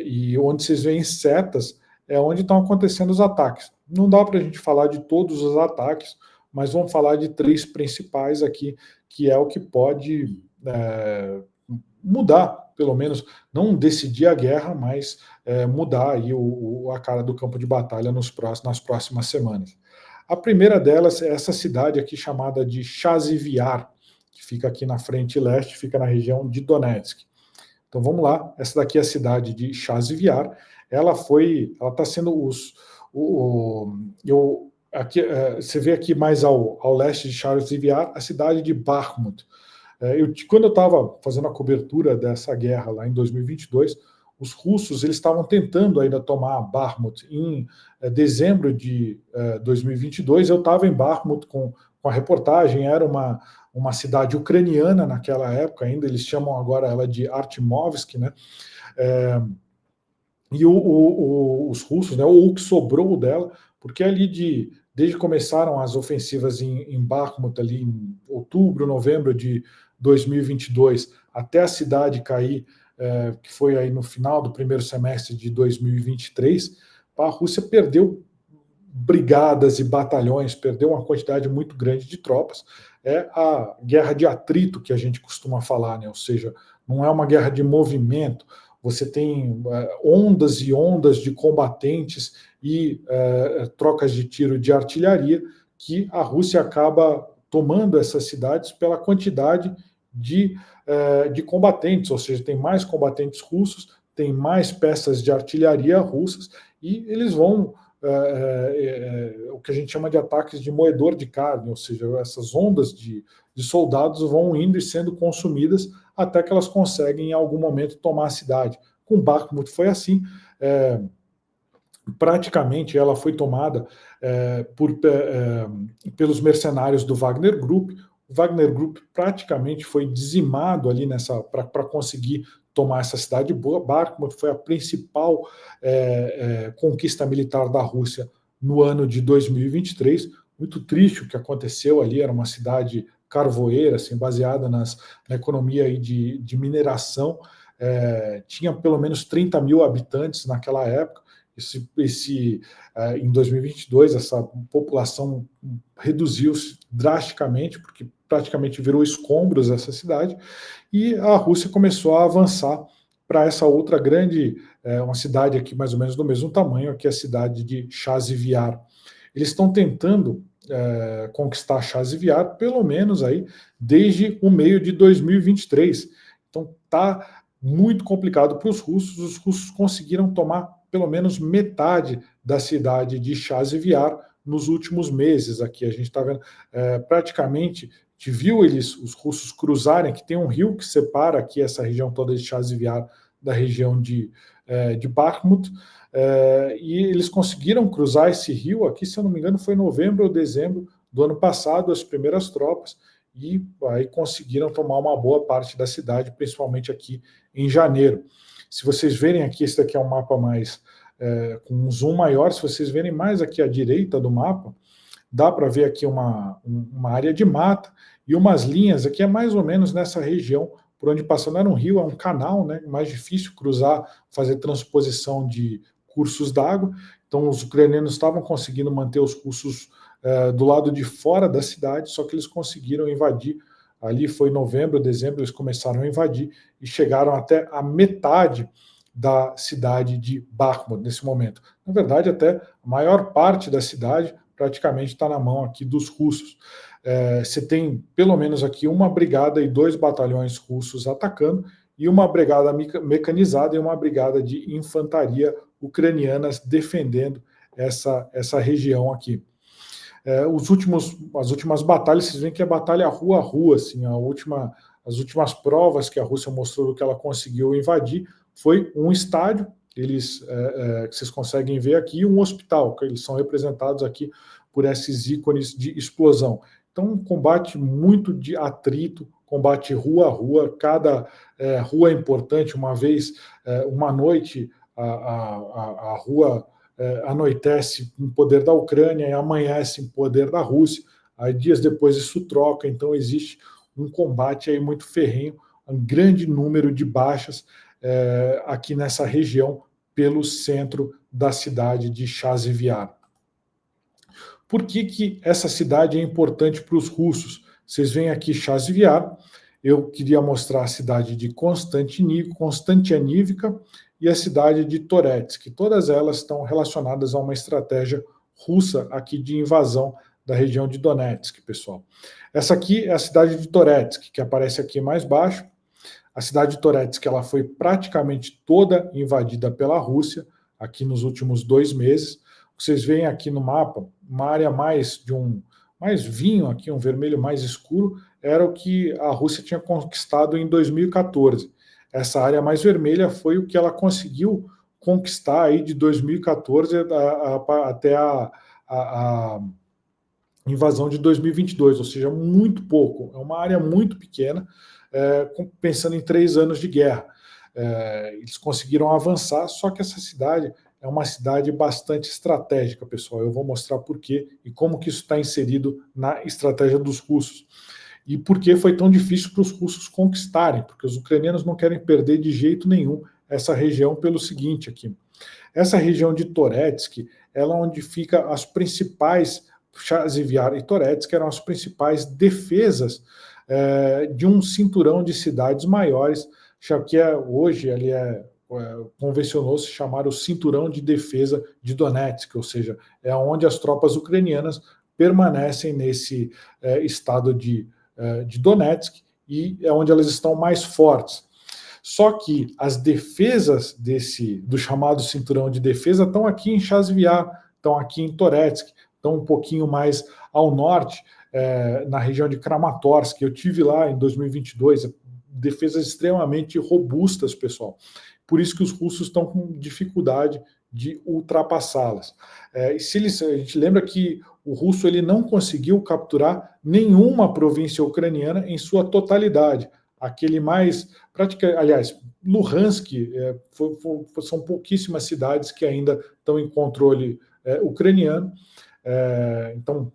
e onde vocês veem setas é onde estão acontecendo os ataques. Não dá para a gente falar de todos os ataques, mas vamos falar de 3 principais aqui, que é o que pode mudar, pelo menos, não decidir a guerra, mas mudar aí a cara do campo de batalha nas próximas semanas. A primeira delas é essa cidade aqui chamada de Chazivyar, que fica aqui na frente leste, fica na região de Donetsk. Então vamos lá, essa daqui é a cidade de Chazivyar. Ela está sendo aqui, você vê aqui mais ao leste de Chazivyar, a cidade de Bakhmut. Quando eu estava fazendo a cobertura dessa guerra lá em 2022, os russos eles estavam tentando ainda tomar Bakhmut. Em dezembro de 2022, eu estava em Bakhmut com a reportagem, era uma cidade ucraniana naquela época ainda, eles chamam agora ela de Artyomovsk, né? E os russos, né, ou o que sobrou dela, porque ali desde que começaram as ofensivas em Bakhmut, ali em outubro, novembro de 2022, até a cidade cair, que foi aí no final do primeiro semestre de 2023, a Rússia perdeu brigadas e batalhões, perdeu uma quantidade muito grande de tropas. É a guerra de atrito que a gente costuma falar, né? Ou seja, não é uma guerra de movimento, você tem ondas e ondas de combatentes e trocas de tiro de artilharia, que a Rússia acaba tomando essas cidades pela quantidade de combatentes, ou seja, tem mais combatentes russos, tem mais peças de artilharia russas, e eles vão, o que a gente chama de ataques de moedor de carne, ou seja, essas ondas de soldados vão indo e sendo consumidas até que elas conseguem, em algum momento, tomar a cidade. Com Bakhmut foi assim, praticamente ela foi tomada pelos mercenários do Wagner Group. O Wagner Group praticamente foi dizimado ali para conseguir tomar essa cidade boa. Bakhmut foi a principal conquista militar da Rússia no ano de 2023. Muito triste o que aconteceu ali, era uma cidade carvoeira, assim, baseada na economia aí de mineração. Tinha pelo menos 30 mil habitantes naquela época. Em 2022, essa população reduziu-se drasticamente, porque praticamente virou escombros essa cidade, e a Rússia começou a avançar para essa outra grande, uma cidade aqui mais ou menos do mesmo tamanho, que é a cidade de Chazivyar. Eles estão tentando conquistar Chazivyar, pelo menos aí, desde o meio de 2023. Então está muito complicado para os russos conseguiram tomar pelo menos metade da cidade de Chazivyar nos últimos meses. Aqui a gente está vendo praticamente, a gente viu os russos cruzarem, que tem um rio que separa aqui essa região toda de Chazivyar da região de Bakhmut, e eles conseguiram cruzar esse rio aqui, se eu não me engano, foi em novembro ou dezembro do ano passado, as primeiras tropas, e aí conseguiram tomar uma boa parte da cidade, principalmente aqui em janeiro. Se vocês verem aqui, esse daqui é um mapa mais com um zoom maior, se vocês verem mais aqui à direita do mapa, dá para ver aqui uma área de mata e umas linhas, aqui é mais ou menos nessa região por onde passa, não era um rio, é um canal, né, mais difícil cruzar, fazer transposição de cursos d'água, então os ucranianos estavam conseguindo manter os cursos do lado de fora da cidade, só que eles conseguiram invadir, ali foi novembro, dezembro, eles começaram a invadir e chegaram até a metade da cidade de Bakhmut nesse momento. Na verdade, até a maior parte da cidade praticamente está na mão aqui dos russos. Você tem pelo menos aqui uma brigada e 2 batalhões russos atacando, e uma brigada mecanizada e uma brigada de infantaria ucranianas defendendo essa região aqui. As últimas batalhas, vocês veem que é batalha rua a rua, assim, as últimas provas que a Rússia mostrou do que ela conseguiu invadir foi um estádio, que vocês conseguem ver aqui, e um hospital, que eles são representados aqui por esses ícones de explosão. Então, um combate muito de atrito, combate rua a rua, cada rua é importante, uma noite, a rua anoitece em poder da Ucrânia e amanhece em poder da Rússia, aí dias depois isso troca, então existe um combate aí muito ferrenho, um grande número de baixas aqui nessa região, pelo centro da cidade de Chasiv-Yar. Por que essa cidade é importante para os russos? Vocês veem aqui Chasiv-Yar, eu queria mostrar a cidade de Konstantinivka e a cidade de Toretsk, todas elas estão relacionadas a uma estratégia russa aqui de invasão da região de Donetsk, pessoal. Essa aqui é a cidade de Toretsk, que aparece aqui mais baixo. A cidade de Toretsk ela foi praticamente toda invadida pela Rússia aqui nos últimos 2 meses. Vocês veem aqui no mapa uma área mais vinho, aqui um vermelho mais escuro, era o que a Rússia tinha conquistado em 2014. Essa área mais vermelha foi o que ela conseguiu conquistar aí de 2014 até a invasão de 2022, ou seja, muito pouco. É uma área muito pequena, pensando em 3 anos de guerra. Eles conseguiram avançar, só que essa cidade é uma cidade bastante estratégica, pessoal. Eu vou mostrar por quê e como que isso está inserido na estratégia dos russos. E por que foi tão difícil para os russos conquistarem, porque os ucranianos não querem perder de jeito nenhum essa região pelo seguinte aqui. Essa região de Toretsk, ela é onde fica as principais, Chasiv-Yar e Toretsk eram as principais defesas de um cinturão de cidades maiores, que hoje ele convencionou-se chamar o cinturão de defesa de Donetsk, ou seja, é onde as tropas ucranianas permanecem nesse estado de Donetsk e é onde elas estão mais fortes. Só que as defesas do chamado cinturão de defesa estão aqui em Chasiv-Yar, estão aqui em Toretsk, estão um pouquinho mais ao norte, na região de Kramatorsk. Eu tive lá em 2022, defesas extremamente robustas, pessoal. Por isso que os russos estão com dificuldade de ultrapassá-las. A gente lembra que o russo ele não conseguiu capturar nenhuma província ucraniana em sua totalidade. Aquele mais... aliás, Luhansk, são pouquíssimas cidades que ainda estão em controle ucraniano. Então,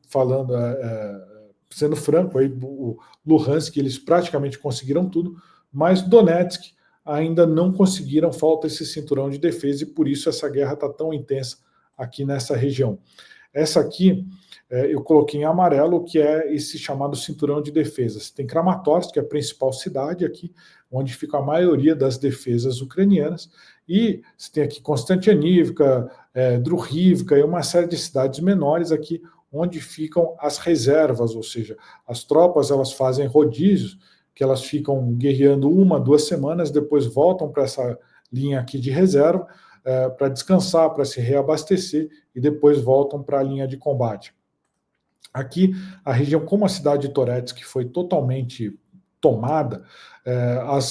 sendo franco, aí, o Luhansk, eles praticamente conseguiram tudo, mas Donetsk ainda não conseguiram, falta esse cinturão de defesa, e por isso essa guerra está tão intensa aqui nessa região. Essa aqui, eu coloquei em amarelo, que é esse chamado cinturão de defesa. Você tem Kramatorsk, que é a principal cidade aqui, onde fica a maioria das defesas ucranianas, e você tem aqui Konstantinivka, Druhivka e uma série de cidades menores aqui, onde ficam as reservas, ou seja, as tropas elas fazem rodízios, que elas ficam guerreando 1, 2 semanas, depois voltam para essa linha aqui de reserva, para descansar, para se reabastecer, e depois voltam para a linha de combate. Aqui, a região, como a cidade de Toretsk foi totalmente tomada,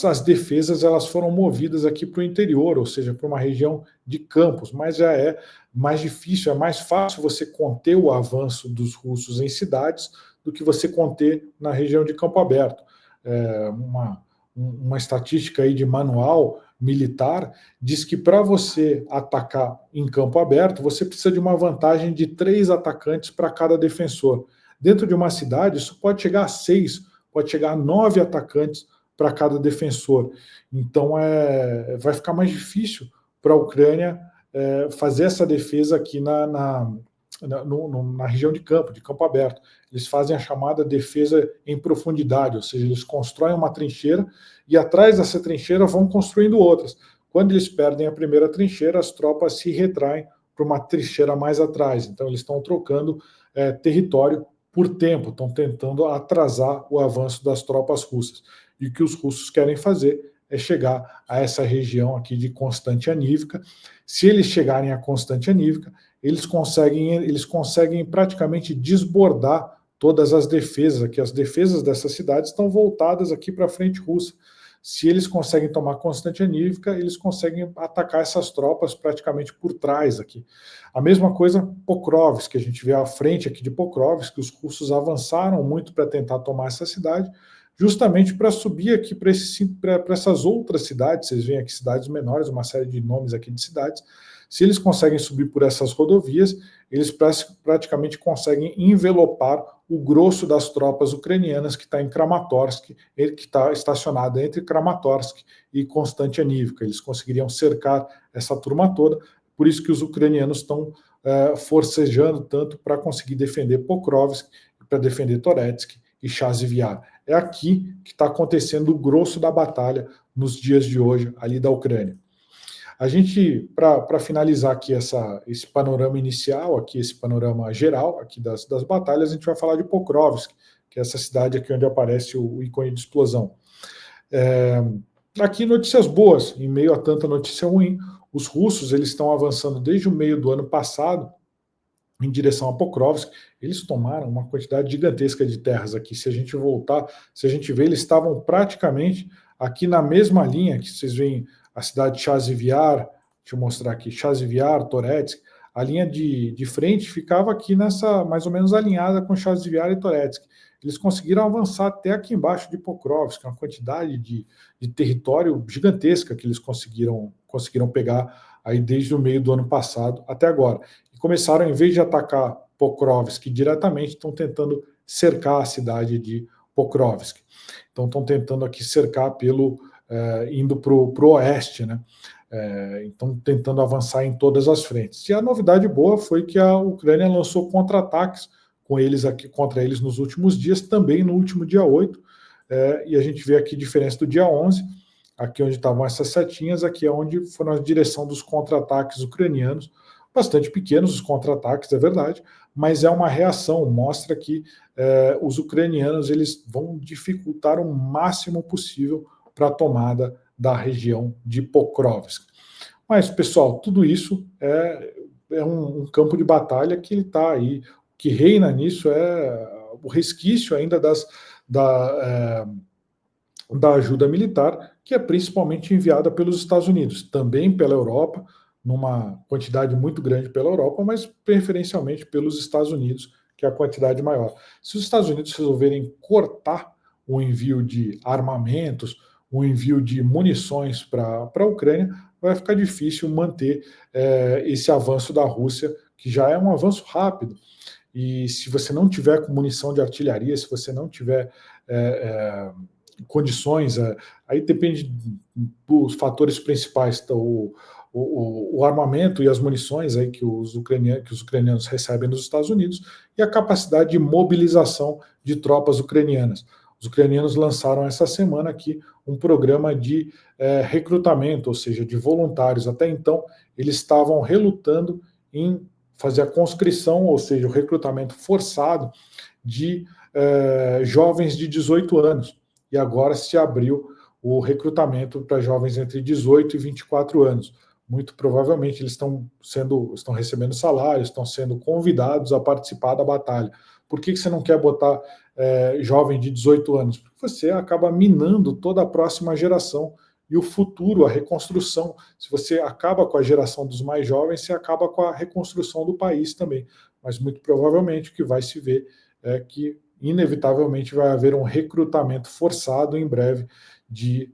as defesas elas foram movidas aqui para o interior, ou seja, para uma região de campos, mas já é mais difícil, é mais fácil você conter o avanço dos russos em cidades do que você conter na região de campo aberto. Uma estatística aí de manual militar diz que para você atacar em campo aberto, você precisa de uma vantagem de 3 atacantes para cada defensor. Dentro de uma cidade, isso pode chegar a 6, pode chegar a 9 atacantes para cada defensor. Então, vai ficar mais difícil para a Ucrânia fazer essa defesa aqui na região de campo aberto. Eles fazem a chamada defesa em profundidade, ou seja, eles constroem uma trincheira e atrás dessa trincheira vão construindo outras. Quando eles perdem a primeira trincheira, as tropas se retraem para uma trincheira mais atrás. Então, eles estão trocando território por tempo, estão tentando atrasar o avanço das tropas russas. E o que os russos querem fazer é chegar a essa região aqui de Constantinívica. Se eles chegarem a Constantinívica, eles conseguem praticamente desbordar todas as defesas aqui. As defesas dessa cidade estão voltadas aqui para a frente russa. Se eles conseguem tomar Constantinívica, eles conseguem atacar essas tropas praticamente por trás aqui. A mesma coisa Pokrovsk, que a gente vê à frente aqui de Pokrovsk, que os russos avançaram muito para tentar tomar essa cidade, justamente para subir aqui para essas outras cidades. Vocês veem aqui cidades menores, uma série de nomes aqui de cidades. Se eles conseguem subir por essas rodovias, eles praticamente conseguem envelopar o grosso das tropas ucranianas que está em Kramatorsk, que está estacionada entre Kramatorsk e Constantinívica. Eles conseguiriam cercar essa turma toda, por isso que os ucranianos estão forcejando tanto para conseguir defender Pokrovsk, para defender Toretsk e Chasiv-Yar. É aqui que está acontecendo o grosso da batalha nos dias de hoje, ali da Ucrânia. A gente, para finalizar aqui esse panorama inicial, aqui esse panorama geral aqui das batalhas, a gente vai falar de Pokrovsk, que é essa cidade aqui onde aparece o ícone de explosão. Aqui notícias boas, em meio a tanta notícia ruim. Os russos eles estão avançando desde o meio do ano passado em direção a Pokrovsk. Eles tomaram uma quantidade gigantesca de terras aqui. Se a gente voltar, se a gente ver, eles estavam praticamente aqui na mesma linha que vocês veem a cidade de Chasiv-Yar, deixa eu mostrar aqui, Chasiv-Yar, Toretsk, a linha de frente ficava aqui nessa, mais ou menos alinhada com Chasiv-Yar e Toretsk. Eles conseguiram avançar até aqui embaixo de Pokrovsk, uma quantidade de território gigantesca que eles conseguiram pegar aí desde o meio do ano passado até agora. E começaram, em vez de atacar Pokrovsk diretamente, estão tentando cercar a cidade de Pokrovsk. Então estão tentando aqui cercar indo para o oeste, né? Então tentando avançar em todas as frentes. E a novidade boa foi que a Ucrânia lançou contra-ataques contra eles nos últimos dias, também no último dia 8, e a gente vê aqui a diferença do dia 11, aqui onde estavam essas setinhas, aqui é onde foram a direção dos contra-ataques ucranianos, bastante pequenos os contra-ataques, é verdade, mas é uma reação, mostra que os ucranianos eles vão dificultar o máximo possível para a tomada da região de Pokrovsk. Mas, pessoal, tudo isso é um campo de batalha que ele está aí. O que reina nisso é o resquício ainda da ajuda militar, que é principalmente enviada pelos Estados Unidos, também pela Europa, numa quantidade muito grande pela Europa, mas preferencialmente pelos Estados Unidos, que é a quantidade maior. Se os Estados Unidos resolverem cortar o envio de armamentos, o envio de munições para a Ucrânia, vai ficar difícil manter esse avanço da Rússia, que já é um avanço rápido. E se você não tiver com munição de artilharia, se você não tiver condições, aí depende dos fatores principais, então, o armamento e as munições aí que os ucranianos recebem dos Estados Unidos e a capacidade de mobilização de tropas ucranianas. Os ucranianos lançaram essa semana aqui um programa de recrutamento, ou seja, de voluntários. Até então, eles estavam relutando em fazer a conscrição, ou seja, o recrutamento forçado de jovens de 18 anos. E agora se abriu o recrutamento para jovens entre 18 e 24 anos. Muito provavelmente eles estão recebendo salários, estão sendo convidados a participar da batalha. Por que você não quer botar jovem de 18 anos? Porque você acaba minando toda a próxima geração e o futuro, a reconstrução. Se você acaba com a geração dos mais jovens, você acaba com a reconstrução do país também. Mas muito provavelmente o que vai se ver é que inevitavelmente vai haver um recrutamento forçado em breve de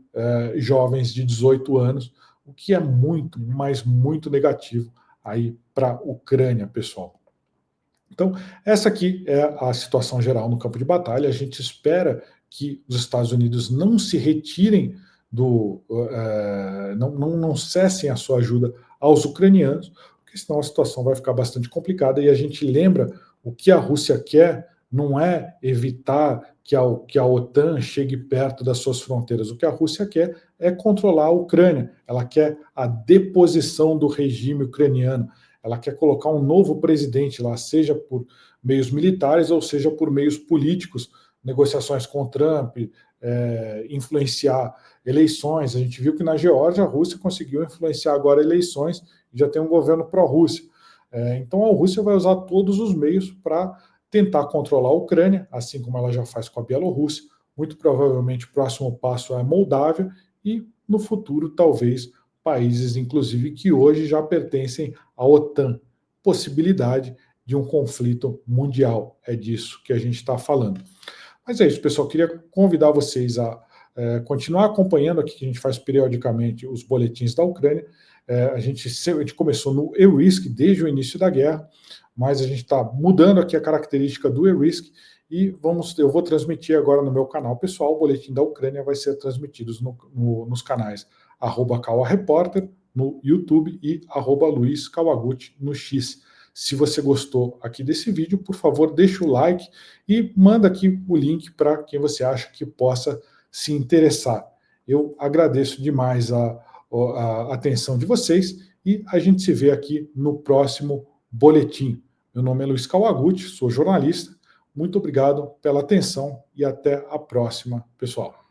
jovens de 18 anos, o que é muito, mas muito negativo aí para a Ucrânia, pessoal. Então, essa aqui é a situação geral no campo de batalha. A gente espera que os Estados Unidos não se retirem não cessem a sua ajuda aos ucranianos, porque senão a situação vai ficar bastante complicada. E a gente lembra o que a Rússia quer não é evitar que a OTAN chegue perto das suas fronteiras. O que a Rússia quer é controlar a Ucrânia. Ela quer a deposição do regime ucraniano. Ela quer colocar um novo presidente lá, seja por meios militares ou seja por meios políticos, negociações com Trump, influenciar eleições. A gente viu que na Geórgia a Rússia conseguiu influenciar agora eleições e já tem um governo pró-Rússia. Então a Rússia vai usar todos os meios para tentar controlar a Ucrânia, assim como ela já faz com a Bielorrússia. Muito provavelmente o próximo passo é a Moldávia e no futuro talvez países, inclusive, que hoje já pertencem à OTAN. Possibilidade de um conflito mundial. É disso que a gente está falando. Mas é isso, pessoal. Queria convidar vocês a continuar acompanhando aqui, que a gente faz periodicamente os boletins da Ucrânia. A gente começou no ERISC desde o início da guerra, mas a gente está mudando aqui a característica do ERISC e eu vou transmitir agora no meu canal pessoal. O boletim da Ucrânia vai ser transmitido nos canais @KawaRepórter no YouTube e @Luiz Kawaguchi no X. Se você gostou aqui desse vídeo, por favor, deixa o like e manda aqui o link para quem você acha que possa se interessar. Eu agradeço demais a atenção de vocês e a gente se vê aqui no próximo boletim. Meu nome é Luiz Kawaguchi, sou jornalista. Muito obrigado pela atenção e até a próxima, pessoal.